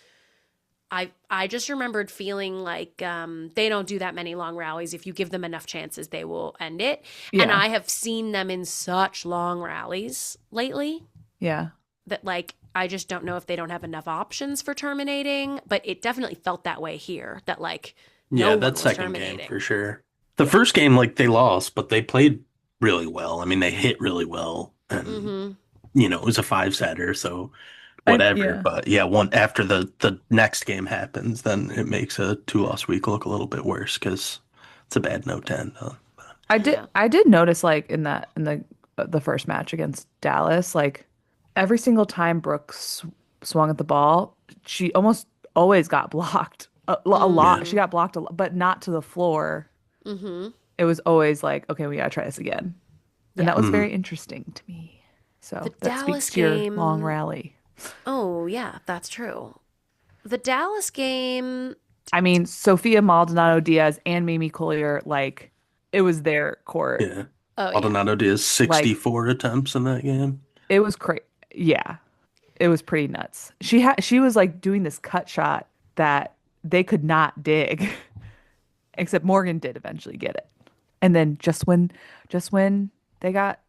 I just remembered feeling like they don't do that many long rallies. If you give them enough chances, they will end it. And Yeah. I have seen them in such long rallies lately Yeah. that like I just don't know if they don't have enough options for terminating. But it definitely felt that way here. That like no Yeah, one that was second game terminating. for sure. The first game, like they lost, but they played really well. I mean, they hit really well, and Mm-hmm. it was a five setter, so whatever. Yeah. But yeah, one after the next game happens, then it makes a 2-loss week look a little bit worse because it's a bad note to end on. I did Yeah. I did notice like in the first match against Dallas, like every single time Brooks swung at the ball, she almost always got blocked. A lot. Yeah. She got blocked a lot, but not to the floor. Mm-hmm. It was always like, okay, we gotta try this again. And that Yeah. was Mhm. very interesting to me. The So that speaks Dallas to your long game. rally. Oh, yeah, that's true. The Dallas game. I mean, Sophia Maldonado Diaz and Mimi Collier, like it was their court. Yeah. Oh, yeah. Maldonado did Like 64 attempts in that game. it was crazy. Yeah, it was pretty nuts. She was like doing this cut shot that they could not dig, except Morgan did eventually get it. And then just when they got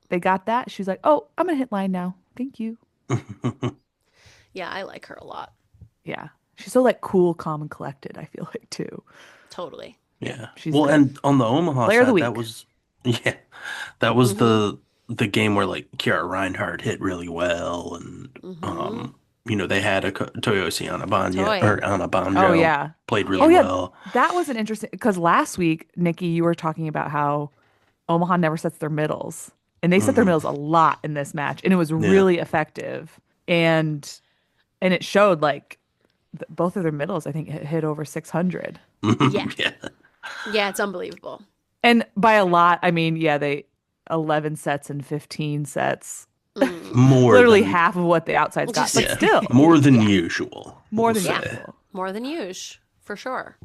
that, she's like, "Oh, I'm gonna hit line now. Thank you." Yeah, I like her a lot. Yeah. She's so like cool, calm, and collected, I feel like too. Totally. Yeah. She's Well, good. and on the Omaha Player of the side, that week. was yeah, that was Mm-hmm. the game where like Kiara Reinhardt hit really well, and Mm-hmm. they had a Toyosi Anabanya Toy. or Oh Anabanjo yeah. played Oh really Yeah. yeah. well. That was an interesting because last week, Nikki, you were talking about how Omaha never sets their middles. And they set their Hmm. middles a lot in this match. And it was Yeah. really effective. And it showed like both of their middles, I think, hit over 600. Yeah. Yeah. Yeah, it's unbelievable. And by a lot, I mean, yeah, they 11 sets and 15 sets. Mm. More Literally than half of what the outsides got, Just, but yeah, still more than yeah. usual, more we'll than Yeah. say. usual. More than usual, for sure.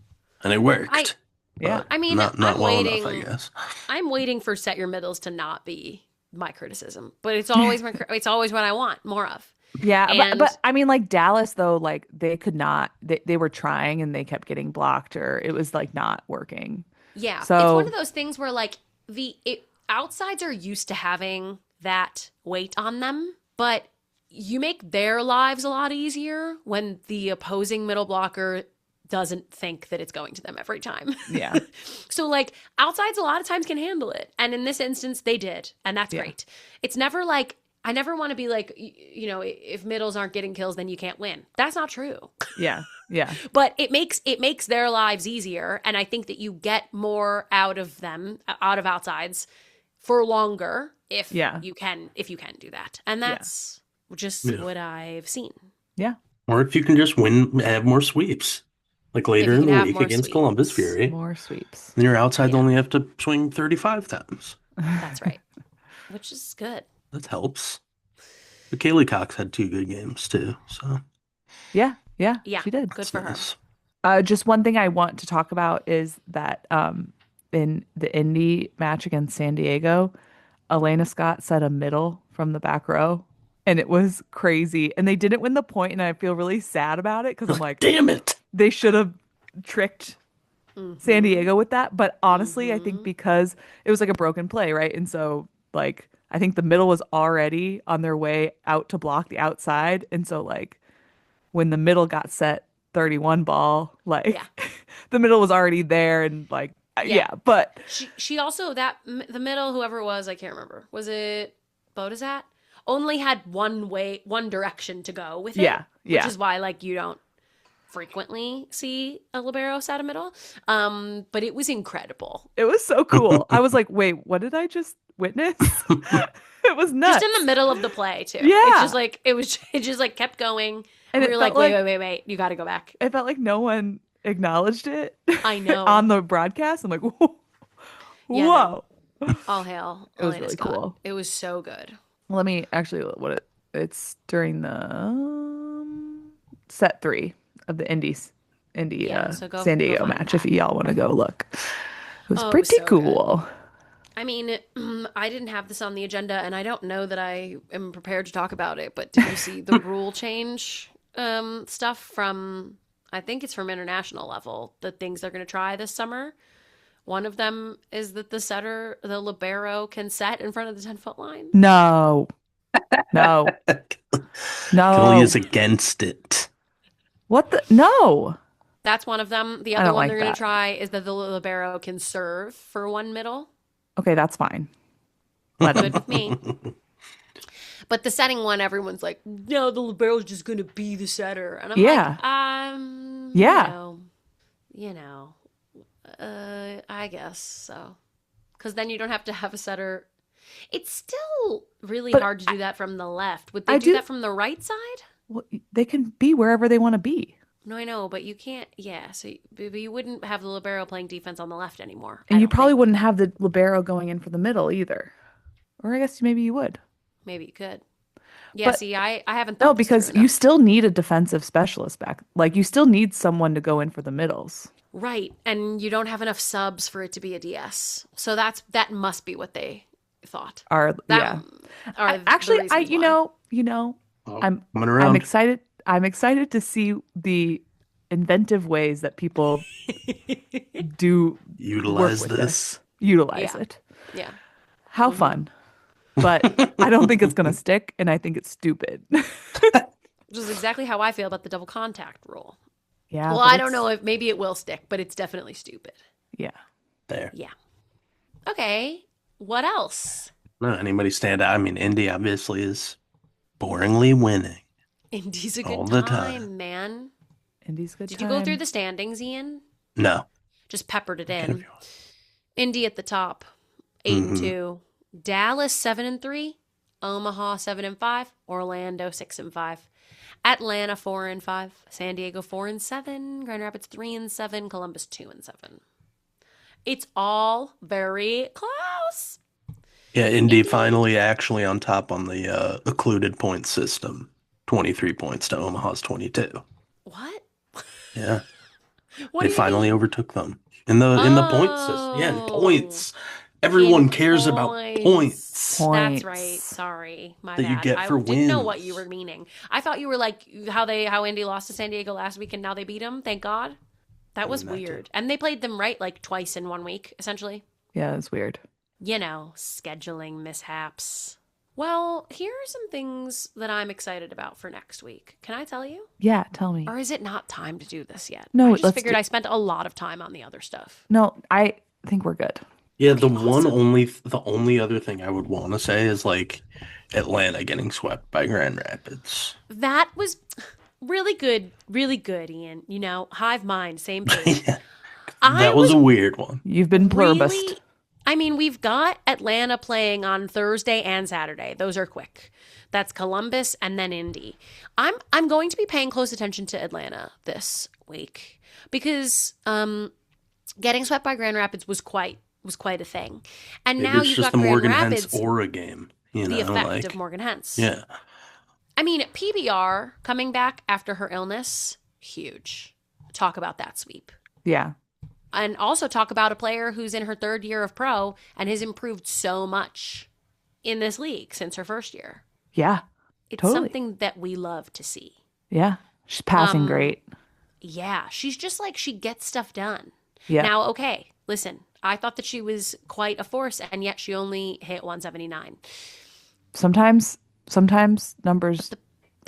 And it worked, Yeah. but I mean, not well enough, I guess. I'm waiting for set your middles to not be my criticism, but it's always it's always what I want more of. Yeah, And but I mean like Dallas though, like they could not they were trying and they kept getting blocked or it was like not working. yeah, it's one of So those things where like outsides are used to having that weight on them, but you make their lives a lot easier when the opposing middle blocker doesn't think that it's going to them every time. yeah. So like outsides a lot of times can handle it. And in this instance they did. And that's Yeah. great. It's never like I never want to be like if middles aren't getting kills then you can't win. That's not true. Yeah. Yeah. But it makes their lives easier and I think that you get more out of them out of outsides for longer if Yeah. you can do that. And that's just Yeah. what I've seen. Yeah. Or if you can just have more sweeps, like later you in can the have week more against Columbus sweeps. Fury, More sweeps. then your outsides Yeah. only have to swing 35 times. That's right. Which is good. That helps. But Kaylee Cox had 2 good games too, so Yeah. Yeah. Yeah. She did. Good that's for her. nice. Just one thing I want to talk about is that in the Indy match against San Diego, Elena Scott set a middle from the back row and it was crazy. And they didn't win the point and I feel really sad about it because I'm like, Damn it! they should have tricked San Diego with that. But honestly, I think Mhm. because it was like a broken play, right? And so like I think the middle was already on their way out to block the outside. And so like when the middle got set 31 ball, like Yeah. the middle was already there and like Yeah. yeah, but She also the middle whoever it was I can't remember was it Bodazat only had one direction to go with it. Yeah, yeah. Which is why like you don't frequently see a libero set a middle. But it was incredible. it was so cool. I was like, wait, what did I just witness? It was nuts. Just in the middle of the play too. Yeah. It's just like it just like kept going. And And we it were felt like, wait, like- wait, wait, wait. You gotta go back. It felt like no one acknowledged it I know. on the broadcast. I'm like, whoa. Yeah, Whoa. All hail. It was Elena really Scott. cool. It was so good. Let me actually it's during the set 3 of the Indy Yeah, so go San Diego find match that. if y'all want to go look. It was Oh, it was pretty so good. cool. I mean, I didn't have this on the agenda, and I don't know that I am prepared to talk about it. But did you see the rule change stuff from? I think it's from international level. The things they're going to try this summer. One of them is that the libero, can set in front of the 10-foot line. No. No. No. Kelly is against it. What the? No. That's one of them. The I other don't one like they're going that. to try is that the libero can serve for one middle. Okay, that's fine. Let Good him. with me. But the setting one, everyone's like, no, the libero's just going to be the setter. And I'm Yeah. like, Yeah. you know, I guess so. Because then you don't have to have a setter. It's still really But hard to do that from the left. Would they I do do. that from the right side? Well, they can be wherever they want to be. No, I know, but you can't. Yeah, so but you wouldn't have the libero playing defense on the left anymore. I And you don't probably think. wouldn't have the libero going in for the middle either. Or I guess maybe you would. Maybe you could. Yeah, But see, I haven't no, thought this through because you enough. still need a defensive specialist back. Like you still need someone to go in for the middles. Right, and you don't have enough subs for it to be a DS. So that must be what they thought. Are That yeah. are the Actually, reasons why. Oh, I'm coming I'm around. excited. I'm excited to see the inventive ways that people do work Utilize with this, this. utilize Yeah, it. yeah. How fun. But I don't think it's gonna stick, and I think it's stupid. Which is exactly how I feel about the double contact rule. Yeah, Well, but I don't know if maybe it will stick, but it's definitely stupid. yeah. There. Yeah. Okay. What else? No, anybody stand out? I mean, Indy obviously is boringly winning Indy's a all good the time, time. man. Indy's good Did time. you go through the standings, Ian? No. Just peppered it Kind of in. Indy at the top, 8-2. Dallas 7-3. Omaha 7-5. Orlando 6-5. Atlanta 4-5. San Diego 4-7. Grand Rapids 3-7. Columbus 2-7. It's all very close. Yeah, Indy finally actually on top on the occluded point system. 23 points to Omaha's 22. What? Yeah. What They do you finally mean? overtook them in the point system. Yeah, in points. Everyone In cares about points. points That's right. Points. Sorry, my that you bad. get I for didn't know what you wins. were meaning. I thought you were like how Indy lost to San Diego last week and now they beat them. Thank God. That I was mean, that too. weird. And they played them right like twice in 1 week, essentially. Yeah, it's weird. You know, scheduling mishaps. Well, here are some things that I'm excited about for next week. Can I tell you? Yeah, tell me. Or is it not time to do this yet? No, I just let's figured do. I spent a lot of time on the other stuff. No, I think we're good. Yeah, Okay, awesome. the only other thing I would want to say is like Atlanta getting swept by Grand Rapids. That was really good, Ian. You know, hive mind, same page. Yeah, I that was was a weird one. You've been plurbist. really, I mean, we've got Atlanta playing on Thursday and Saturday. Those are quick. That's Columbus and then Indy. I'm going to be paying close attention to Atlanta this week because getting swept by Grand Rapids was quite a thing. And Maybe now it's you've just got the Grand Morgan Hentz Rapids, aura game, the effect like of Morgan Hentz. yeah. I mean, PBR coming back after her illness, huge. Talk about that sweep. Yeah. And also talk about a player who's in her 3rd year of pro and has improved so much in this league since her 1st year. Yeah. It's Totally. something that we love to see. Yeah. She's passing great. Yeah, she's just like she gets stuff done. Yeah. Now, okay, listen, I thought that she was quite a force and yet she only hit 179. Sometimes numbers The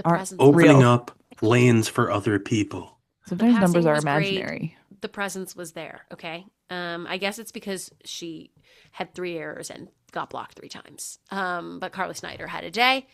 aren't presence Opening real. up lanes for other people. Sometimes numbers passing are was great. imaginary. The presence was there, okay? I guess it's because she had 3 errors and got blocked 3 times. But Carly Snyder had a day.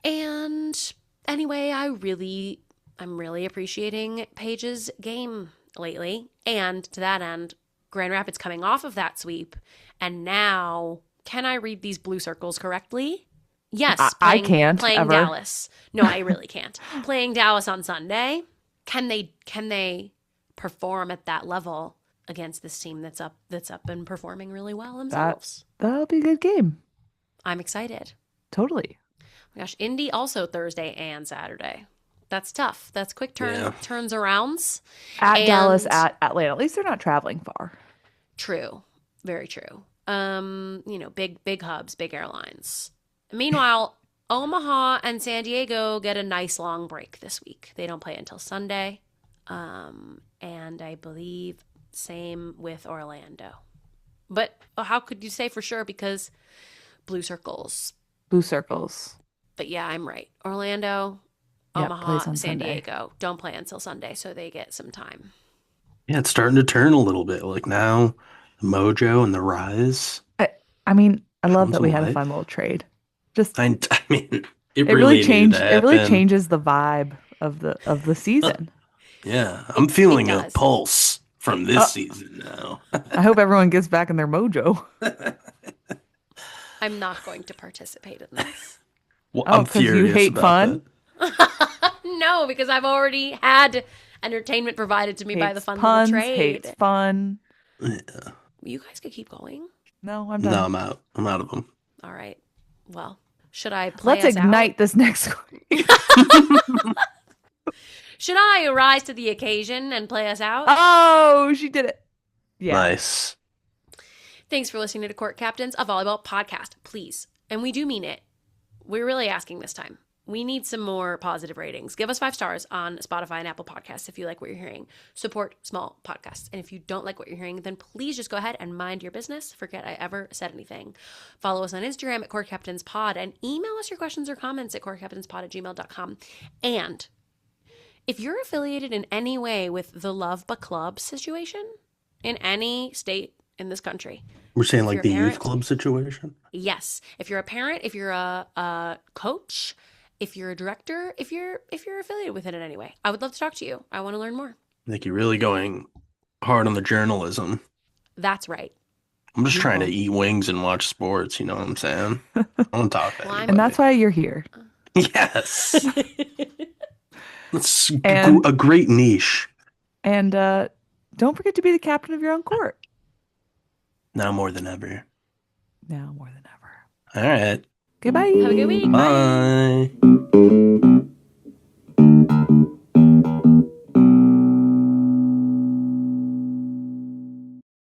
And anyway, I'm really appreciating Paige's game lately. And to that end, Grand Rapids coming off of that sweep. And now, can I read these blue circles correctly? Yes, I can't playing ever. Dallas. No, I really can't. Playing Dallas on Sunday. Can they perform at that level against this team that's up and performing really well themselves? That'll be a good game. I'm excited. Totally. My gosh, Indy also Thursday and Saturday. That's tough. That's quick Yeah. turns arounds. At And- Dallas, at Atlanta. At least they're not traveling far. True. Very true. Big hubs, big airlines. Meanwhile, Omaha and San Diego get a nice long break this week. They don't play until Sunday. And I believe same with Orlando. But how could you say for sure? Because blue circles. Blue circles. But yeah, I'm right. Orlando, Yeah, Omaha, plays on San Sunday. Diego don't play until Sunday, so they get some time. Yeah, it's starting to turn a little bit. Like now, the mojo and the rise. I mean, I love Showing that we some had a life. fun little trade. Just I mean, it it really really needed to changed. It really happen. changes the vibe of the season. Yeah, I'm It feeling a does. pulse from this Uh, season now. I hope everyone gets back in their mojo. I'm not going to participate in this. Well, Oh, I'm because you furious hate about that. fun. No, because I've already had entertainment provided to me by the Hates fun little puns. Hates trade. fun. Yeah. You guys could keep going. No, I'm No, done. I'm out. I'm out of them. All right. Well, should I play Let's us out? ignite this next. Should I rise to the occasion and play us out? Oh, she did it. Yeah. Nice. Thanks for listening to Court Captains, a volleyball podcast. Please, and we do mean it, we're really asking this time. We need some more positive ratings. Give us 5 stars on Spotify and Apple Podcasts if you like what you're hearing. Support small podcasts. And if you don't like what you're hearing, then please just go ahead and mind your business. Forget I ever said anything. Follow us on Instagram at CourtCaptainsPod and email us your questions or comments at courtcaptainspod@gmail.com. And if you're affiliated in any way with the Love But Club situation in any state in this country, We're saying if like you're a the youth parent, club situation. yes. If you're a parent, if you're a coach, if you're a director, if you're affiliated with it in any way, I would love to talk to you. I want to learn more. Nikki, really going hard on the journalism. That's right. I'm just trying to Well. eat wings and watch sports. You know what I'm saying? I don't talk to Well, I'm- And anybody. that's why you're here. Yes. That's And- a great niche. And don't forget to be the captain of your own court. Now more than ever. Now more than ever. All right. Goodbye. Have a good week. Bye.